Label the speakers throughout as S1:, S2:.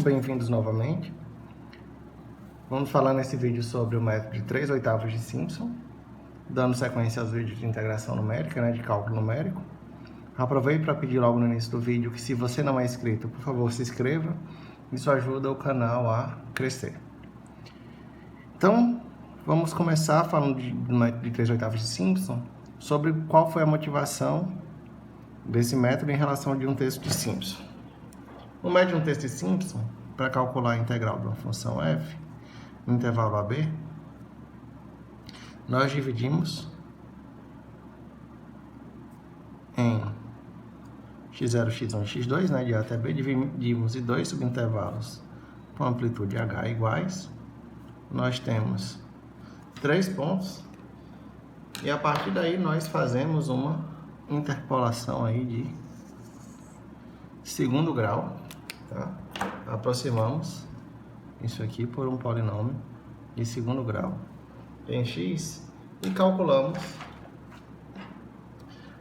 S1: Muito bem-vindos novamente. Vamos falar nesse vídeo sobre o método de 3/8 de Simpson, dando sequência aos vídeos de integração numérica, de cálculo numérico. Aproveito para pedir logo no início do vídeo que, se você não é inscrito, por favor, se inscreva. Isso ajuda o canal a crescer. Então, vamos começar falando do método de 3/8 de Simpson, sobre qual foi a motivação desse método em relação de um texto de Simpson. No método de um texto de Simpson, para calcular a integral de uma função f, no intervalo AB, nós dividimos em x0, x1 e x2, de A até B, dividimos em dois subintervalos com amplitude h iguais. Nós temos 3 pontos e a partir daí nós fazemos uma interpolação aí de segundo grau, tá? Aproximamos isso aqui por um polinômio de segundo grau em x e calculamos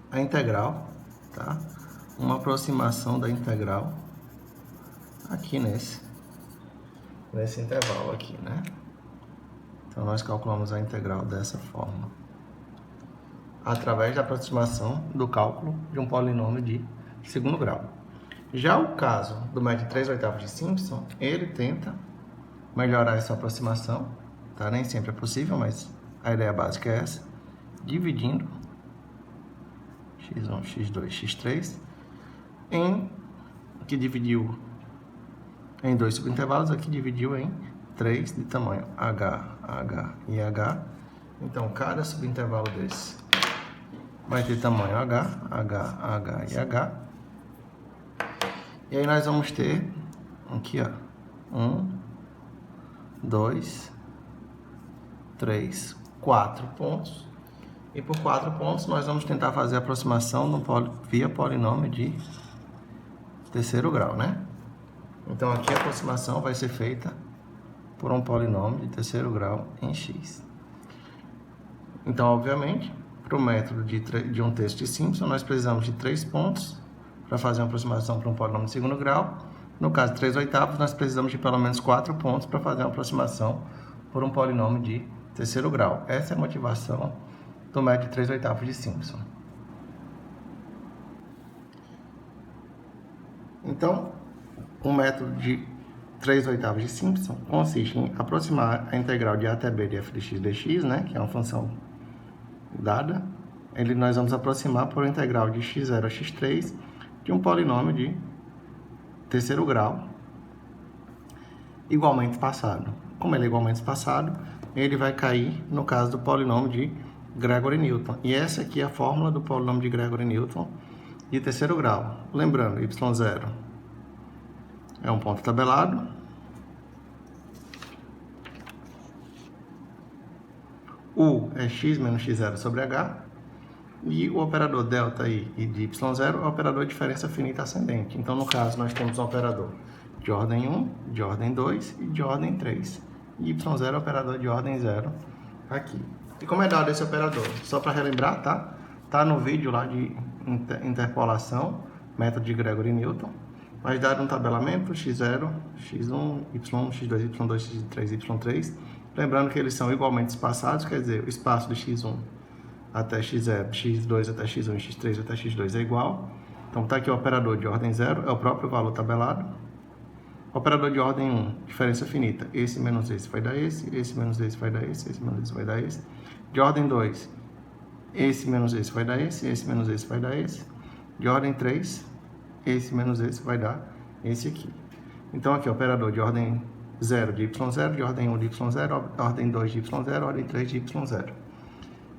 S1: a integral, tá? Uma aproximação da integral aqui nesse intervalo aqui, né? Então nós calculamos a integral dessa forma, através da aproximação do cálculo de um polinômio de segundo grau. Já o caso do método de 3/8 de Simpson, ele tenta melhorar essa aproximação, tá? Nem sempre é possível, mas a ideia básica é essa, dividindo x1, x2, x3 que dividiu em dois subintervalos, aqui dividiu em 3 de tamanho h, h e h. Então, cada subintervalo desse vai ter tamanho h, h, h e h. E aí nós vamos ter aqui, ó, 1, 2, 3, 4 pontos. E por 4 pontos nós vamos tentar fazer a aproximação via polinômio de terceiro grau, né? Então aqui a aproximação vai ser feita por um polinômio de terceiro grau em x. Então, obviamente, para o método de um texto de Simpson, nós precisamos de 3 pontos para fazer uma aproximação para um polinômio de segundo grau. No caso de 3/8, nós precisamos de pelo menos 4 pontos para fazer uma aproximação por um polinômio de terceiro grau. Essa é a motivação do método de 3/8 de Simpson. Então, o método de 3/8 de Simpson consiste em aproximar a integral de a até b de f de x dx, que é uma função dada. Nós vamos aproximar por integral de x0 a x3 de um polinômio de terceiro grau igualmente espaçado. Como ele é igualmente espaçado, ele vai cair no caso do polinômio de Gregory-Newton. E essa aqui é a fórmula do polinômio de Gregory-Newton de terceiro grau. Lembrando, y0 é um ponto tabelado. U é x menos x0 sobre h. E o operador delta i e de y0 é o operador de diferença finita ascendente. Então, no caso, nós temos um operador de ordem 1, de ordem 2 e de ordem 3. E y0 é o operador de ordem 0 aqui. E como é dado esse operador? Só para relembrar, tá? Tá no vídeo lá de interpolação, método de Gregory-Newton. Mas dado um tabelamento, x0, x1, y, x2, y2, x3, y3. Lembrando que eles são igualmente espaçados, quer dizer, o espaço de x1 até x0, x2 até x1 e x3 até x2 é igual. Então, está aqui o operador de ordem 0, é o próprio valor tabelado. Operador de ordem 1, diferença finita. Esse menos esse vai dar esse menos esse vai dar esse menos esse vai dar esse. De ordem 2, esse menos esse vai dar esse menos esse vai dar esse. De ordem 3, esse menos esse vai dar esse aqui. Então, aqui, operador de ordem 0 de y0, de ordem 1 de y0, ordem 2 de y0, ordem 3 de y0.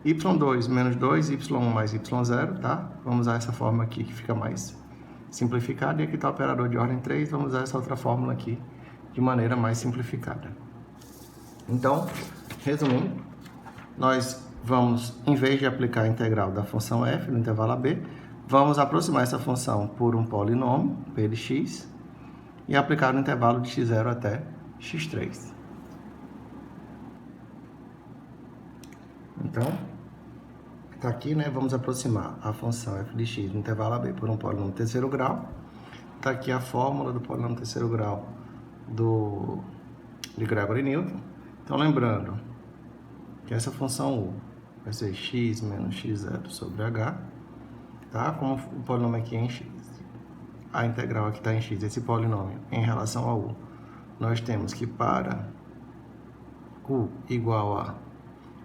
S1: y2 menos 2, y1 mais y0, tá? Vamos usar essa fórmula aqui que fica mais simplificada. E aqui está o operador de ordem 3, vamos usar essa outra fórmula aqui de maneira mais simplificada. Então, resumindo, nós vamos, em vez de aplicar a integral da função f no intervalo AB, vamos aproximar essa função por um polinômio, p de x, e aplicar no intervalo de x0 até x3. Então, está aqui, vamos aproximar a função f de x no intervalo AB por um polinômio terceiro grau. Está aqui a fórmula do polinômio terceiro grau de Gregory Newton. Então, lembrando que essa função u vai ser x menos x0 sobre h, tá? Como o polinômio aqui é em x, a integral aqui está em x, esse polinômio em relação a u, nós temos que para u igual a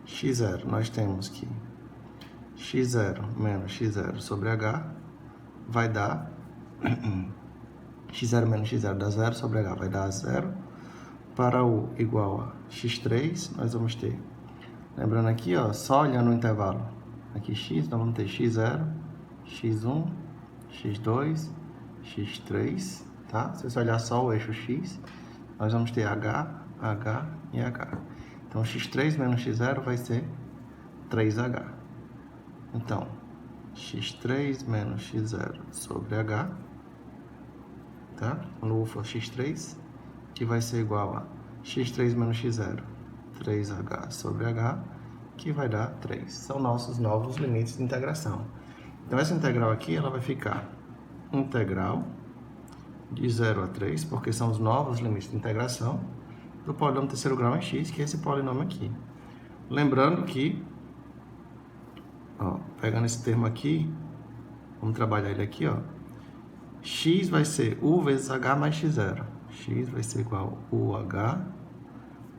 S1: x0, nós temos que x0 menos x0 sobre h vai dar x0 menos x0 dá 0 sobre h vai dar 0. Para u igual a x3, nós vamos ter, lembrando aqui, ó, só olhando o intervalo, aqui x, nós vamos ter x0, x1, x2, x3, tá? Se você olhar só o eixo x, nós vamos ter h, h e h. Então, x3 menos x0 vai ser 3h. Então, x3 menos x0 sobre h, tá? Quando u for x3, que vai ser igual a x3 menos x0, 3h sobre h, que vai dar 3. São nossos novos limites de integração. Então, essa integral aqui, ela vai ficar integral de 0 a 3, porque são os novos limites de integração do polinômio terceiro grau em x, que é esse polinômio aqui. Lembrando que, ó, pegando esse termo aqui, vamos trabalhar ele aqui, ó. X vai ser u vezes h mais x0. X vai ser igual a UH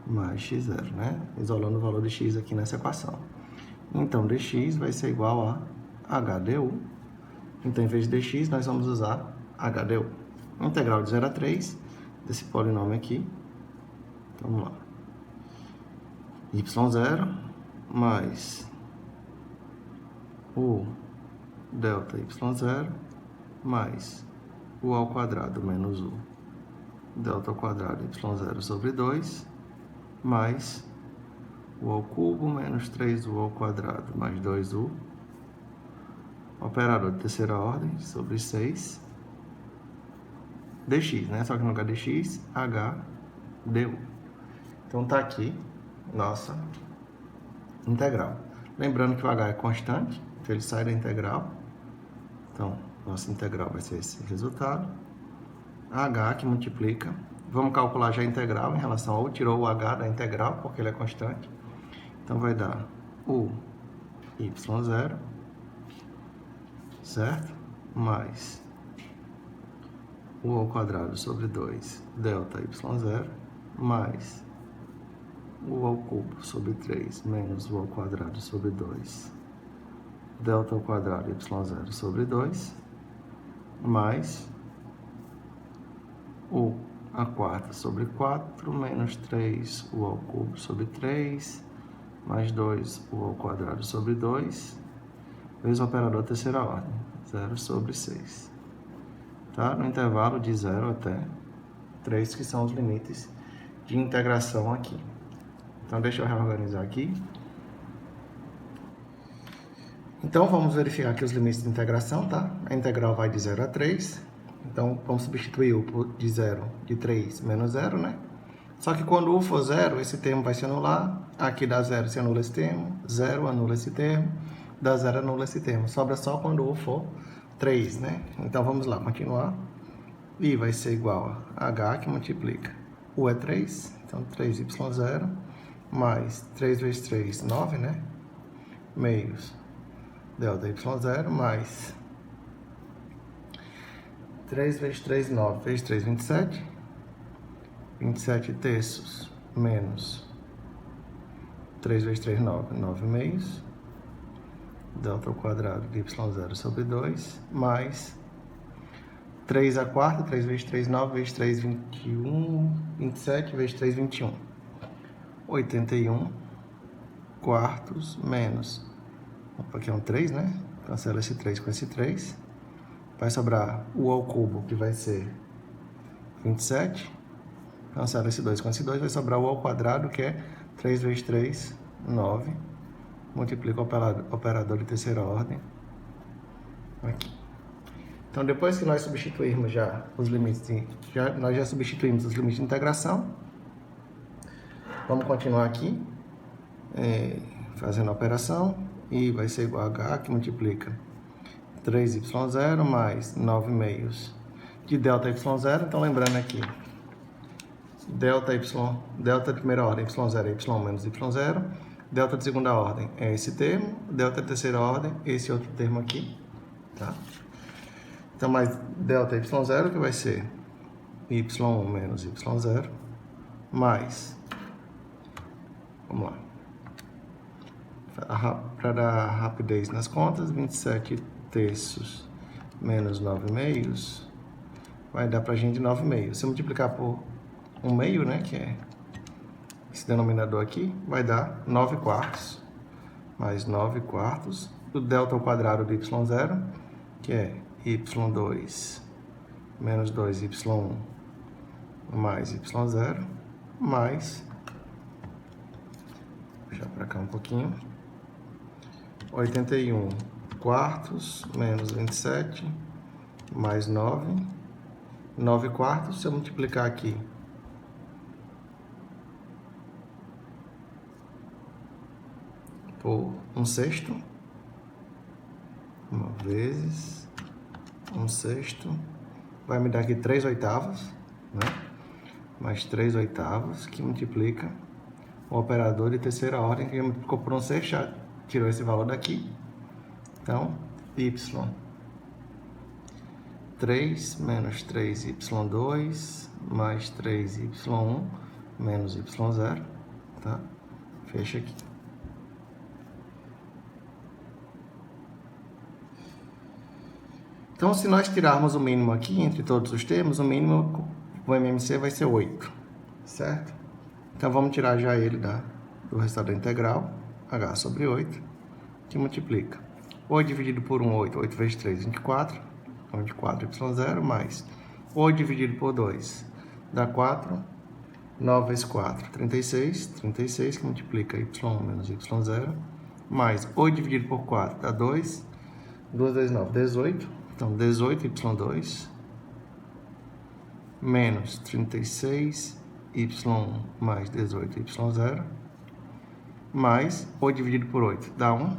S1: mais x0, né? Isolando o valor de x aqui nessa equação. Então, dx vai ser igual a HDU. Então, em vez de dx, nós vamos usar HDU. Integral de 0 a 3 desse polinômio aqui. Então, vamos lá. y0 mais o delta y0 mais u ao quadrado menos u delta ao quadrado y0 sobre 2 mais u ao cubo menos 3u ao quadrado mais 2u, operador de terceira ordem sobre 6 dx, né? Só que no lugar de x, h du. Então tá aqui nossa integral. Lembrando que o h é constante, então ele sai da integral. Então, nossa integral vai ser esse resultado. H que multiplica. Vamos calcular já a integral em relação ao tirou o h da integral, porque ele é constante. Então, vai dar u y0, certo? Mais u ao quadrado sobre 2 delta y0, mais u ao cubo sobre 3 menos u ao quadrado sobre 2 delta ao quadrado y0 sobre 2, mais u a quarta sobre 4 menos 3 u ao cubo sobre 3 mais 2 u ao quadrado sobre 2 vezes o operador terceira ordem, 0 sobre 6. Tá? No intervalo de 0 até 3, que são os limites de integração aqui. Então, deixa eu reorganizar aqui. Então, vamos verificar aqui os limites de integração, tá? A integral vai de 0 a 3. Então, vamos substituir u por de 0, de 3 menos 0, né? Só que quando u for 0, esse termo vai se anular. Aqui dá 0, se anula esse termo. 0 anula esse termo. Dá 0, anula esse termo. Sobra só quando u for 3, né? Então, vamos lá, continuar. I vai ser igual a h, que multiplica. U é 3, então 3y0, mais 3 vezes 3, 9, né? Meios delta y0, mais 3 vezes 3, 9, vezes 3, 27. 27 terços, menos 3 vezes 3, 9, 9 meios. Delta ao quadrado de y0 sobre 2, mais 3 a quarta, 3 vezes 3, 9, vezes 3, 21, 27, vezes 3, 21. 81 quartos, menos, opa, aqui é um 3, né? Cancela esse 3 com esse 3. Vai sobrar u ao cubo, que vai ser 27. Cancela esse 2 com esse 2, vai sobrar u ao quadrado, que é 3 vezes 3, 9. Multiplica o operador de terceira ordem aqui. Então, depois que nós substituirmos já os limites, nós já substituímos os limites de integração. Vamos continuar aqui, fazendo a operação. I vai ser igual a h, que multiplica 3y0 mais 9 meios de delta y0. Então, lembrando aqui delta y, delta de primeira ordem, y0 é y menos y0, delta de segunda ordem é esse termo, delta de terceira ordem, esse outro termo aqui, tá? Então, mais delta y0, que vai ser y1 menos y0, mais, vamos lá, para dar rapidez nas contas, 27 terços menos 9 meios, vai dar pra gente 9 meios. Se eu multiplicar por 1 meio, né, que é esse denominador aqui, vai dar 9 quartos, mais 9 quartos, do delta ao quadrado de y0, que é y2 menos 2y1 mais y0, mais, vou puxar para cá um pouquinho, 81 quartos menos 27 mais 9, 9 quartos, se eu multiplicar aqui por 1/6, uma vezes 1/6, vai me dar aqui 3/8, né? Mais 3/8, que multiplica o operador de terceira ordem, que multiplicou por 1/6, já tirou esse valor daqui. Então, y3 menos 3y2 mais 3y1 menos y0, tá? Fecha aqui. Então, se nós tirarmos o mínimo aqui, entre todos os termos, o mínimo, o MMC vai ser 8, certo? Então, vamos tirar já ele do resultado da integral, h sobre 8, que multiplica 8 dividido por 1, 8, 8 vezes 3, 24, então 24y0, mais 8 dividido por 2, dá 4, 9 vezes 4, 36, 36, que multiplica y1 menos y0, mais 8 dividido por 4, dá 2, 2 vezes 9, 18, então 18y2, menos 36y1 mais 18y0, mais 8 dividido por 8, dá 1,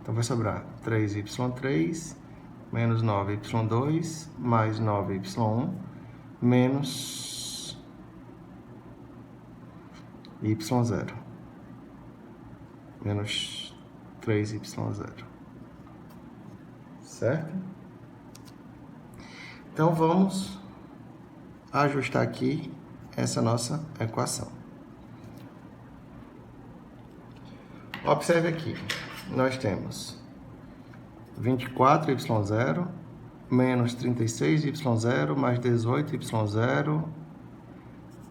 S1: então vai sobrar 3y3, menos 9y2, mais 9y1, menos y0, menos 3y0, certo? Então, vamos ajustar aqui essa nossa equação. Observe aqui, nós temos 24y0 menos 36y0 mais 18y0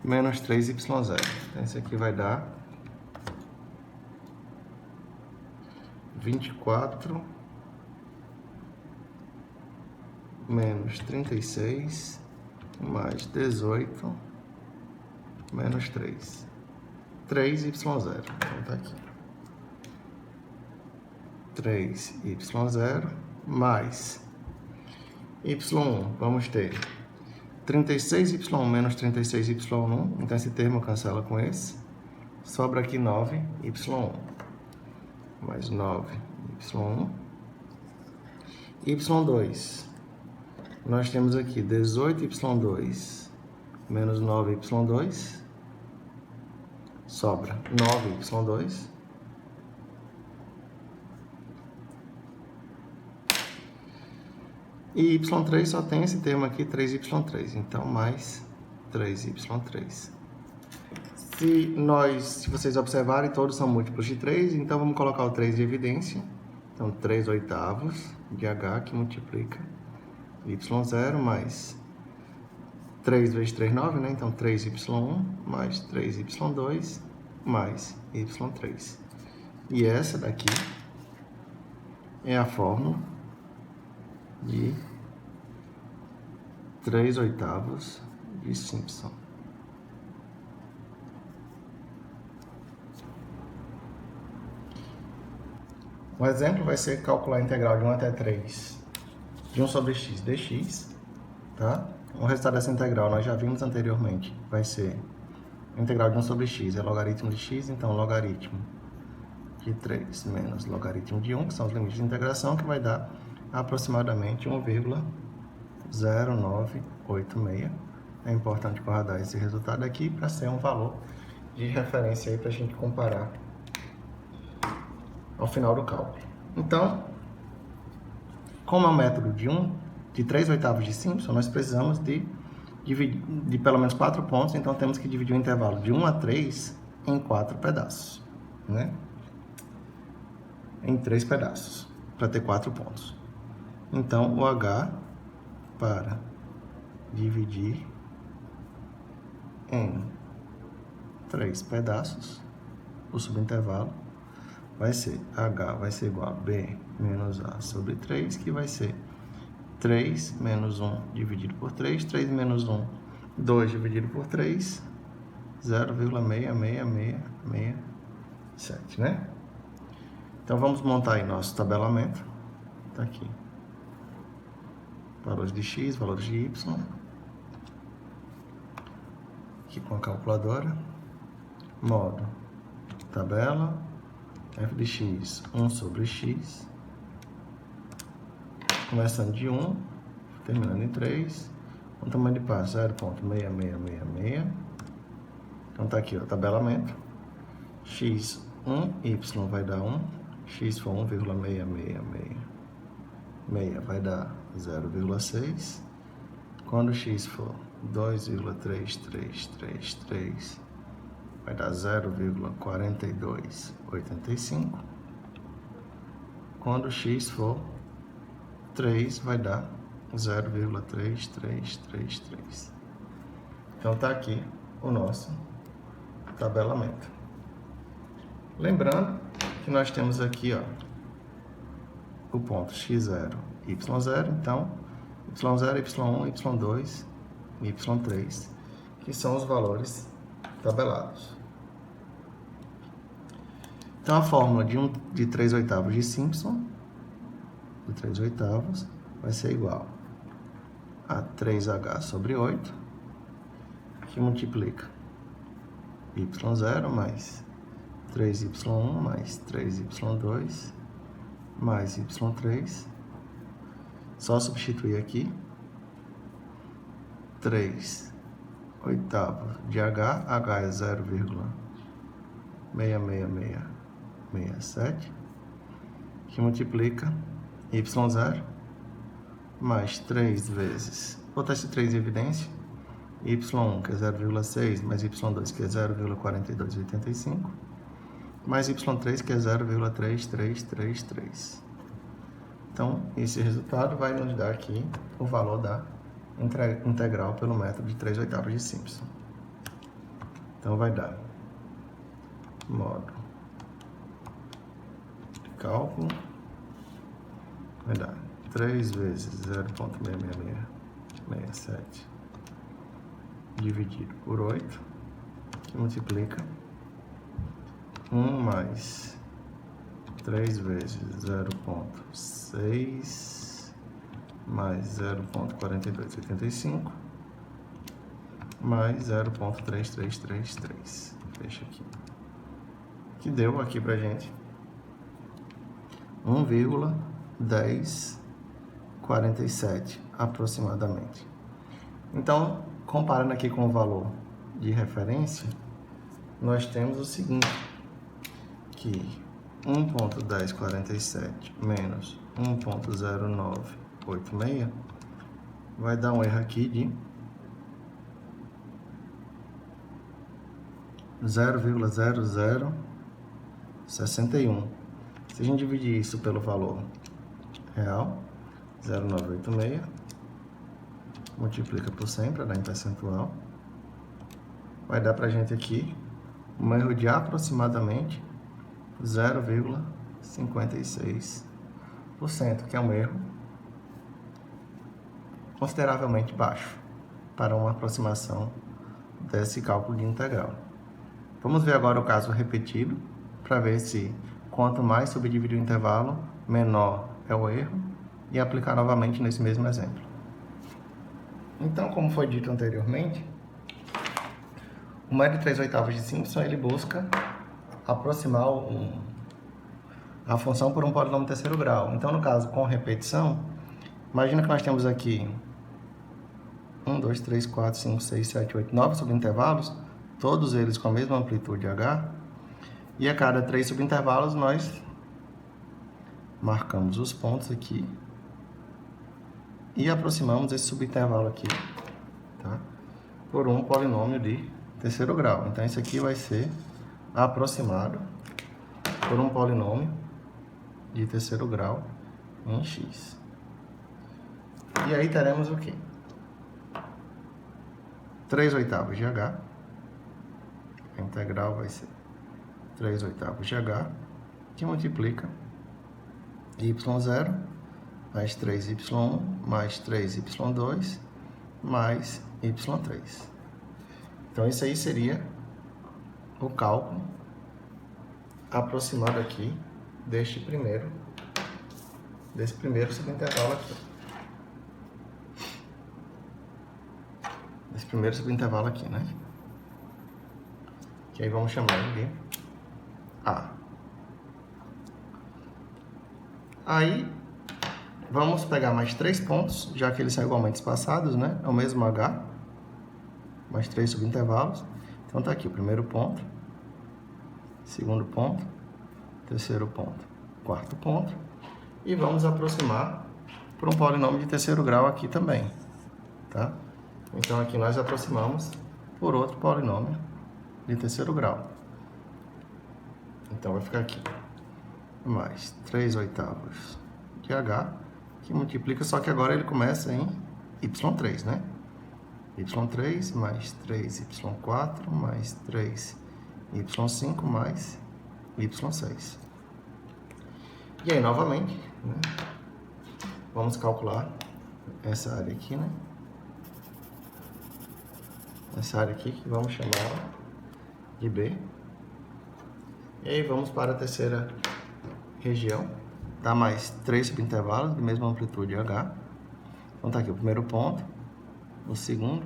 S1: menos 3y0. Então, esse aqui vai dar 24 menos 36 mais 18 menos 3. 3y0. Então, tá aqui. 3y0 mais y1, vamos ter 36y1 menos 36y1, então esse termo cancela com esse, sobra aqui 9y1, mais 9y1, y2, nós temos aqui 18y2 menos 9y2, sobra 9y2, e y3 só tem esse termo aqui, 3y3, então mais 3y3. Se vocês observarem, todos são múltiplos de 3, então vamos colocar o 3 de evidência. Então, 3/8 de h, que multiplica y0 mais 3 vezes 3, 9, né? Então, 3y1 mais 3y2 mais y3. E essa daqui é a fórmula de 3/8 de Simpson. O exemplo vai ser calcular a integral de 1 até 3 de 1 sobre x dx, tá? O resultado dessa integral nós já vimos anteriormente, vai ser a integral de 1 sobre x é logaritmo de x, então logaritmo de 3 menos logaritmo de 1, que são os limites de integração, que vai dar aproximadamente 1,0986, É importante guardar esse resultado aqui para ser um valor de referência aí para a gente comparar ao final do cálculo. Então, como é um método de 3/8 de Simpson, nós precisamos de pelo menos 4 pontos, então temos que dividir o intervalo de 1 a 3 em 4 pedaços, né? Em 3 pedaços, para ter 4 pontos. Então, o H para dividir em 3 pedaços, o subintervalo, vai ser H vai ser igual a B menos A sobre 3, que vai ser 3 menos 1 dividido por 3, 3 menos 1, 2 dividido por 3, 0,66667, né? Então, vamos montar aí nosso tabelamento. Tá aqui. Valores de x, valores de y. Aqui com a calculadora. Modo tabela. F de x, 1 sobre x. Começando de 1, terminando em 3. O tamanho de passo 0,6666. Então, tá aqui o tabelamento. x1, y vai dar 1. X for 1,6666 vai dar 0,6. Quando x for 2,3333 vai dar 0,4285. Quando x for 3 vai dar 0,3333. Então tá aqui o nosso tabelamento. Lembrando que nós temos aqui, ó, o ponto x0, y0, então y0, y1, y2 e y3, que são os valores tabelados. Então a fórmula de 3/8 de Simpson, de 3/8, vai ser igual a 3h sobre 8, que multiplica y0 mais 3y1 mais 3y2 mais y3. Só substituir aqui. 3/8 de h. H é 0,66667. Que multiplica y0 mais 3 vezes. Vou botar esse 3 em evidência. y1 que é 0,6 mais y2 que é 0,4285. Mais y3 que é 0,3333. Então, esse resultado vai nos dar aqui o valor da integral pelo método de 3/8 de Simpson. Então, vai dar modo de cálculo, vai dar 3 vezes 0,66667 dividido por 8, que multiplica 1 mais 3 vezes 0,6 mais 0,4285 mais 0,3333. Fecha aqui. Que deu aqui pra gente 1,1047 aproximadamente. Então, comparando aqui com o valor de referência, nós temos o seguinte, que 1,1047 menos 1,0986 vai dar um erro aqui de 0,0061. Se a gente dividir isso pelo valor real, 0,986, multiplica por 100 para dar em percentual, vai dar pra gente aqui um erro de aproximadamente 0,56%, que é um erro consideravelmente baixo para uma aproximação desse cálculo de integral. Vamos ver agora o caso repetido, para ver se quanto mais subdividir o intervalo, menor é o erro, e aplicar novamente nesse mesmo exemplo. Então, como foi dito anteriormente, o método de 3/8 de Simpson, ele busca aproximar a função por um polinômio terceiro grau. Então, no caso, com repetição, imagina que nós temos aqui 1, 2, 3, 4, 5, 6, 7, 8, 9 subintervalos, todos eles com a mesma amplitude H, e a cada 3 subintervalos nós marcamos os pontos aqui e aproximamos esse subintervalo aqui, tá? Por um polinômio de terceiro grau. Então, isso aqui vai ser aproximado por um polinômio de terceiro grau em x. E aí teremos o quê? 3/8 de h. A integral vai ser 3/8 de h, que multiplica y0 mais 3y1 mais 3y2 mais y3. Então, isso aí seria o cálculo aproximado aqui desse primeiro subintervalo aqui. Desse primeiro subintervalo aqui, né? Que aí vamos chamar de A. Aí, vamos pegar mais 3 pontos, já que eles são igualmente espaçados, né? É o mesmo H, mais 3 subintervalos. Então, tá aqui o primeiro ponto, segundo ponto, terceiro ponto, quarto ponto. E vamos aproximar por um polinômio de terceiro grau aqui também, tá? Então, aqui nós aproximamos por outro polinômio de terceiro grau. Então, vai ficar aqui mais 3/8 de h, que multiplica, só que agora ele começa em y3, né? y3 mais 3y4 mais 3y5 mais y6. E aí, novamente, né, vamos calcular essa área aqui, né? Essa área aqui, que vamos chamar de B. E aí, vamos para a terceira região. Dá mais 3 subintervalos de mesma amplitude H. Então, tá aqui o primeiro ponto, o segundo,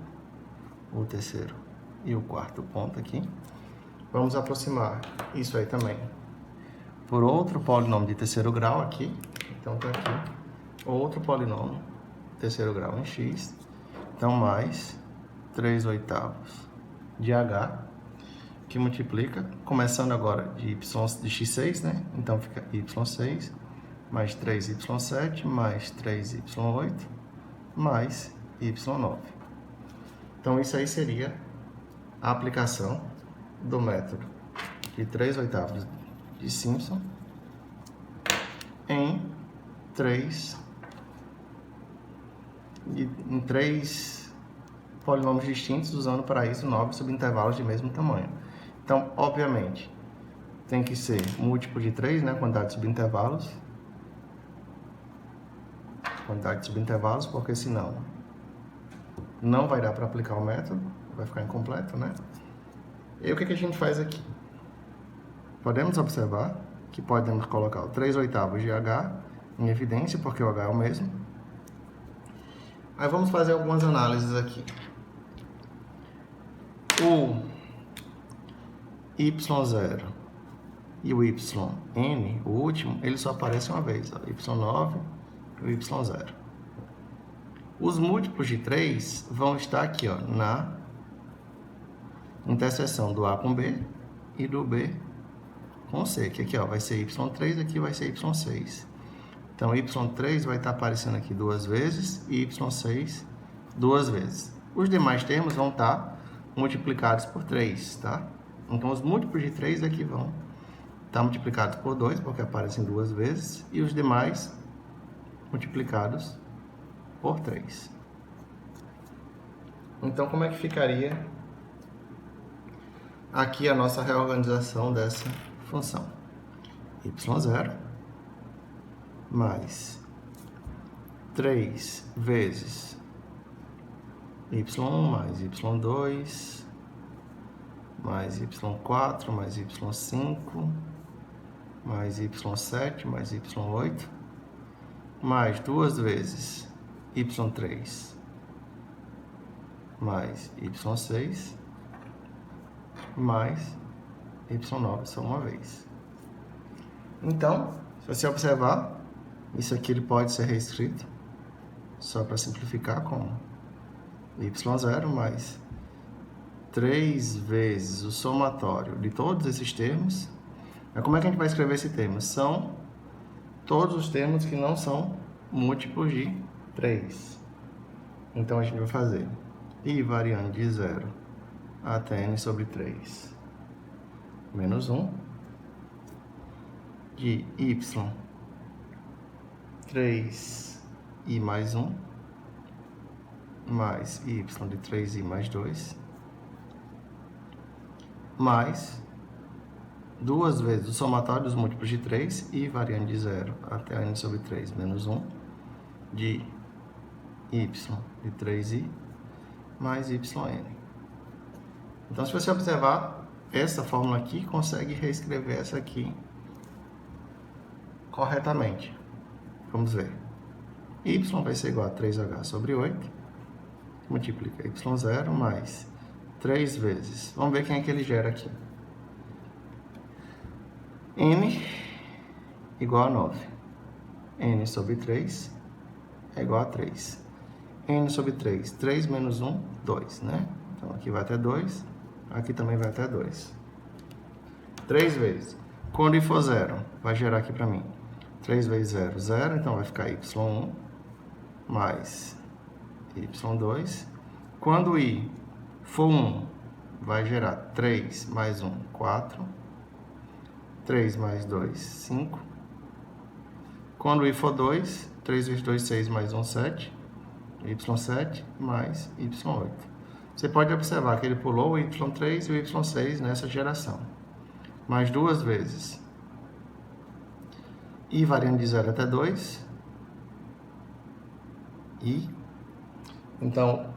S1: o terceiro e o quarto ponto aqui. Vamos aproximar isso aí também por outro polinômio de terceiro grau aqui. Então, tá aqui outro polinômio de terceiro grau em x. Então, mais 3/8 de h, que multiplica, começando agora de x6, né? Então, fica y6 mais 3y7 mais 3y8 mais y9. Então, isso aí seria a aplicação do método de 3/8 de Simpson em três polinômios distintos, usando para isso 9 subintervalos de mesmo tamanho. Então, obviamente, tem que ser múltiplo de 3, né? Quantidade de subintervalos. Quantidade de subintervalos, porque senão não vai dar para aplicar o método, vai ficar incompleto, né? E o que a gente faz aqui? Podemos observar que podemos colocar o 3/8 de h em evidência, porque o h é o mesmo. Aí vamos fazer algumas análises aqui. O y0 e o yn, o último, ele só aparece uma vez, ó, y9 e o y0. Os múltiplos de 3 vão estar aqui, ó, na interseção do A com B e do B com C, que aqui, ó, vai ser y3, aqui vai ser y6. Então, y3 vai estar aparecendo aqui 2 vezes e y6 2 vezes. Os demais termos vão estar multiplicados por 3, tá? Então, os múltiplos de 3 aqui vão estar multiplicados por 2, porque aparecem 2 vezes, e os demais multiplicados por 3. Então, como é que ficaria aqui a nossa reorganização dessa função? y0 mais 3 vezes y1 mais y2 mais y4 mais y5 mais y7 mais y8 mais 2 vezes y3 mais y6 mais y9 só uma vez. Então, se você observar, isso aqui ele pode ser reescrito, só para simplificar, como y0 mais 3 vezes o somatório de todos esses termos. Como é que a gente vai escrever esse termo? São todos os termos que não são múltiplos de 3. Então, a gente vai fazer i variando de 0 até n sobre 3 menos 1 de y 3i mais 1 mais y de 3i mais 2 mais 2 vezes o somatório dos múltiplos de 3, i variando de 0 até n sobre 3 menos 1 de y de 3i mais yn. Então, se você observar, essa fórmula aqui consegue reescrever essa aqui corretamente. Vamos ver. Y vai ser igual a 3h sobre 8, multiplica y0 mais 3 vezes. Vamos ver quem é que ele gera aqui. N igual a 9. N sobre 3 é igual a 3. N sobre 3, 3 menos 1, 2, né? Então, aqui vai até 2, aqui também vai até 2. 3 vezes. Quando i for 0, vai gerar aqui para mim. 3 vezes 0, 0, então vai ficar y1 mais y2. Quando i for 1, vai gerar 3 mais 1, 4. 3 mais 2, 5. Quando i for 2, 3 vezes 2, 6 mais 1, 7. y7 mais y8. Você pode observar que ele pulou o y3 e o y6 nessa geração. Mais 2 vezes i variando de 0 até 2. I. Então,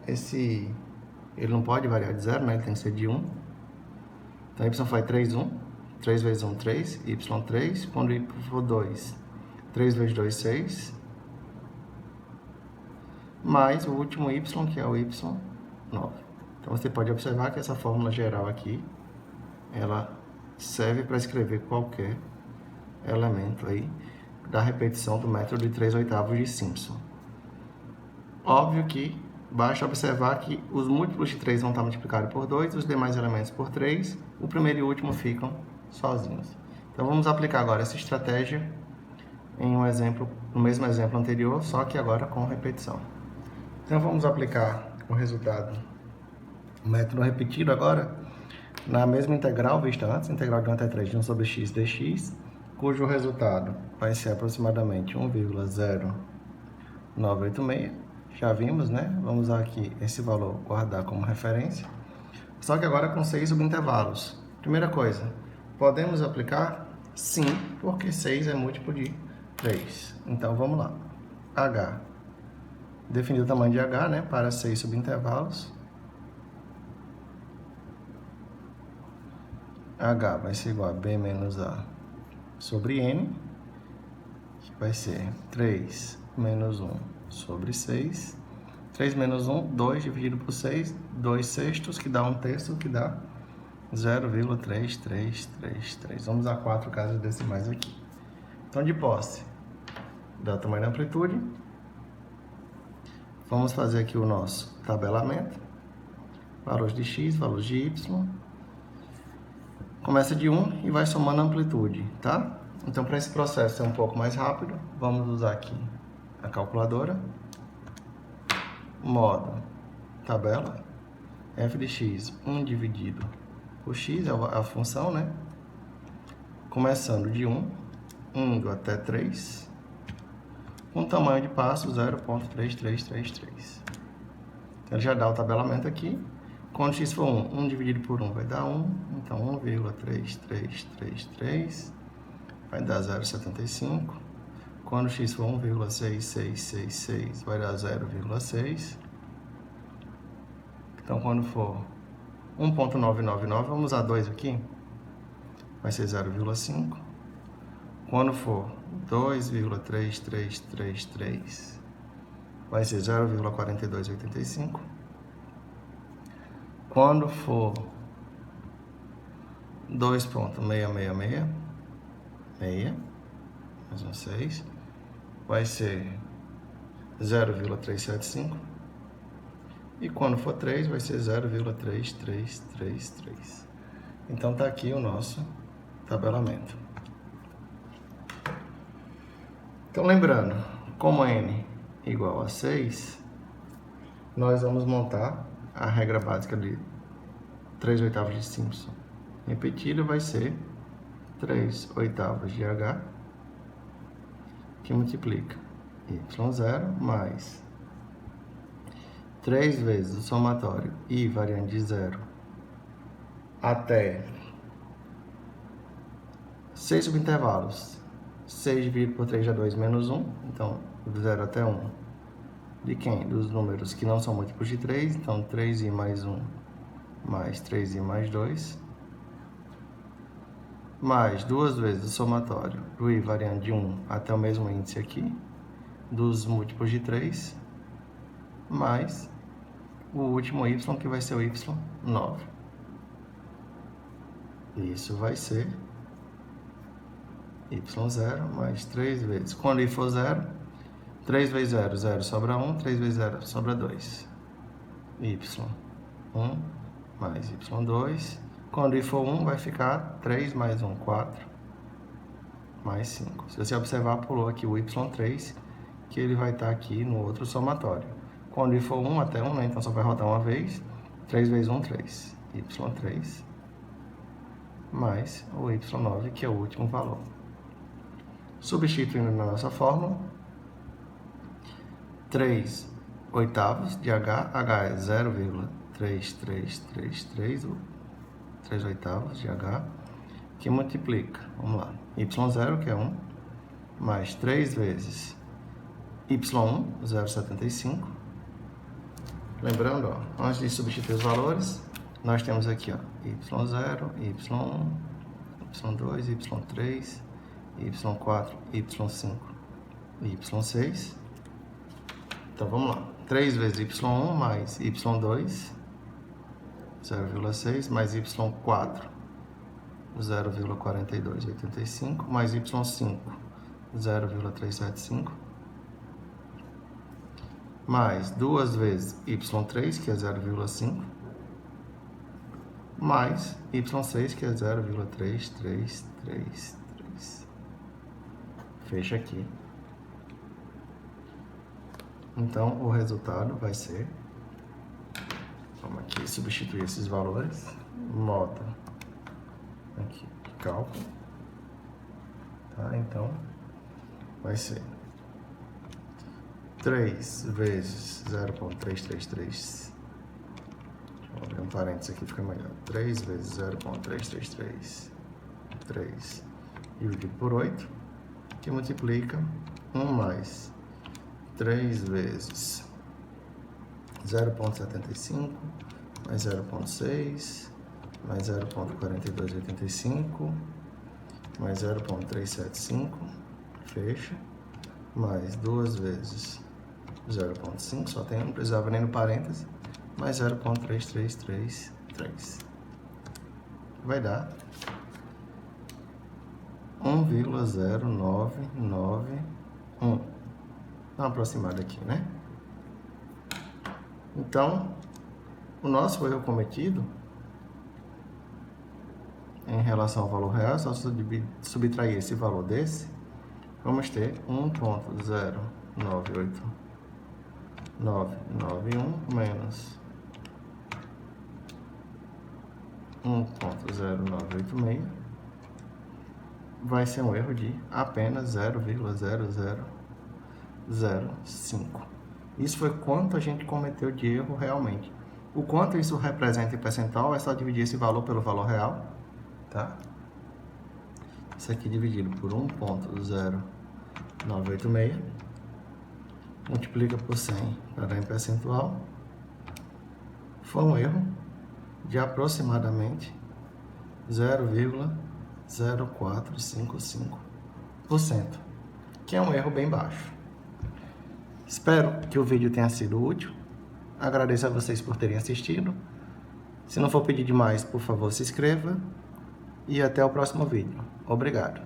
S1: ele não pode variar de 0, né? Ele tem que ser de 1. Então, y foi 3, 1. 3 vezes 1, 3. y3. Quando i for 2, 3 vezes 2, 6. Mais o último y, que é o y9. Então, você pode observar que essa fórmula geral aqui, ela serve para escrever qualquer elemento aí da repetição do método de 3/8 de Simpson. Óbvio que basta observar que os múltiplos de 3 vão estar multiplicados por 2, os demais elementos por 3, o primeiro e o último ficam sozinhos. Então, vamos aplicar agora essa estratégia em um exemplo, no mesmo exemplo anterior, só que agora com repetição. Então, vamos aplicar o resultado, o método repetido agora, na mesma integral vista antes, integral de 1 até 3 de 1 sobre x dx, cujo resultado vai ser aproximadamente 1,0986. Já vimos, né? Vamos usar aqui esse valor, guardar como referência. Só que agora com 6 subintervalos. Primeira coisa, podemos aplicar? Sim, porque 6 é múltiplo de 3. Então, vamos lá. H. Definir o tamanho de H, né? Para 6 subintervalos. H vai ser igual a B menos A sobre N, que vai ser 3 menos 1 sobre 6. 3 menos 1, 2 dividido por 6, 2 sextos, que dá 1/3, que dá 0,3333. Vamos a 4 casas decimais aqui. Então, de posse do tamanho da amplitude, vamos fazer aqui o nosso tabelamento. Valores de x, valores de y. Começa de 1 e vai somando a amplitude, tá? Então, para esse processo ser um pouco mais rápido, vamos usar aqui a calculadora. Modo tabela, f de x, 1 dividido por x, é a função, né? Começando de 1, indo até 3, com tamanho de passo 0,3333. Então, ele já dá o tabelamento aqui. Quando x for 1, 1 dividido por 1 vai dar 1, então 1,3333 vai dar 0,75. Quando x for 1,6666 vai dar 0,6. Então, quando for 1,999, vamos usar 2 aqui, vai ser 0,5. Quando for 2,3333, vai ser 0,4285. Quando for 2,666, mais um 6, vai ser 0,375. E quando for 3, vai ser 0,3333. Então tá aqui o nosso tabelamento. Então lembrando, como n igual a 6, nós vamos montar a regra básica de 3/8 de Simpson. Repetido vai ser 3/8 de h, que multiplica y0 mais 3 vezes o somatório i variando de 0 até 6 subintervalos. 6 dividido por 3 dá 2 menos 1, então do 0 até 1. De quem? Dos números que não são múltiplos de 3, então 3i mais 1 mais 3i mais 2, mais 2 vezes o somatório do i variando de 1 até o mesmo índice aqui, dos múltiplos de 3, mais o último y, que vai ser o y9. Isso vai ser y0 mais 3 vezes. Quando i for 0, 3 vezes 0, 0 sobra 1, 3 vezes 0 sobra 2. y1 mais y2. Quando i for 1, vai ficar 3 mais 1, 4, mais 5. Se você observar, pulou aqui o y3, que ele vai estar aqui no outro somatório. Quando i for 1 até 1, né? Então só vai rodar uma vez. 3 vezes 1, 3. y3 mais o y9, que é o último valor. Substituindo na nossa fórmula, 3/8 de h, h é 0,3333, 3/8 de h, que multiplica, vamos lá, y0, que é 1, mais 3 vezes y1, 0,75. Lembrando, ó, antes de substituir os valores, nós temos aqui, ó, y0, y1, y2, y3, y4, y5 e y6. Então, vamos lá. 3 vezes y1 mais y2, 0,6, mais y4, 0,4285, mais y5, 0,375, mais 2 vezes y3, que é 0,5, mais y6, que é 0,3333. Fecha aqui. Então, o resultado vai ser, vamos aqui substituir esses valores, modo aqui, cálculo, tá? Então, vai ser 3 vezes 0,333, deixa eu abrir um parênteses aqui, fica melhor, 3 vezes 0,333, dividido por 8, que multiplica 1 mais 3 vezes 0,75, mais 0,6, mais 0,4285, mais 0,375, fecha, mais 2 vezes 0,5, só tem, não precisava nem no parêntese, mais 0,3333. Vai dar 1,0991. Uma aproximada aqui, né? Então, o nosso erro cometido em relação ao valor real, só subtrair esse valor desse, vamos ter 1,09891 menos 1,0986, vai ser um erro de apenas 0,0005. Isso foi quanto a gente cometeu de erro realmente. O quanto isso representa em percentual é só dividir esse valor pelo valor real, tá? Isso aqui dividido por 1,0986, multiplica por 100 para dar em percentual, foi um erro de aproximadamente 0,0455%, que é um erro bem baixo. Espero que o vídeo tenha sido útil. Agradeço a vocês por terem assistido. Se não for pedir demais, por favor, se inscreva. E até o próximo vídeo. Obrigado.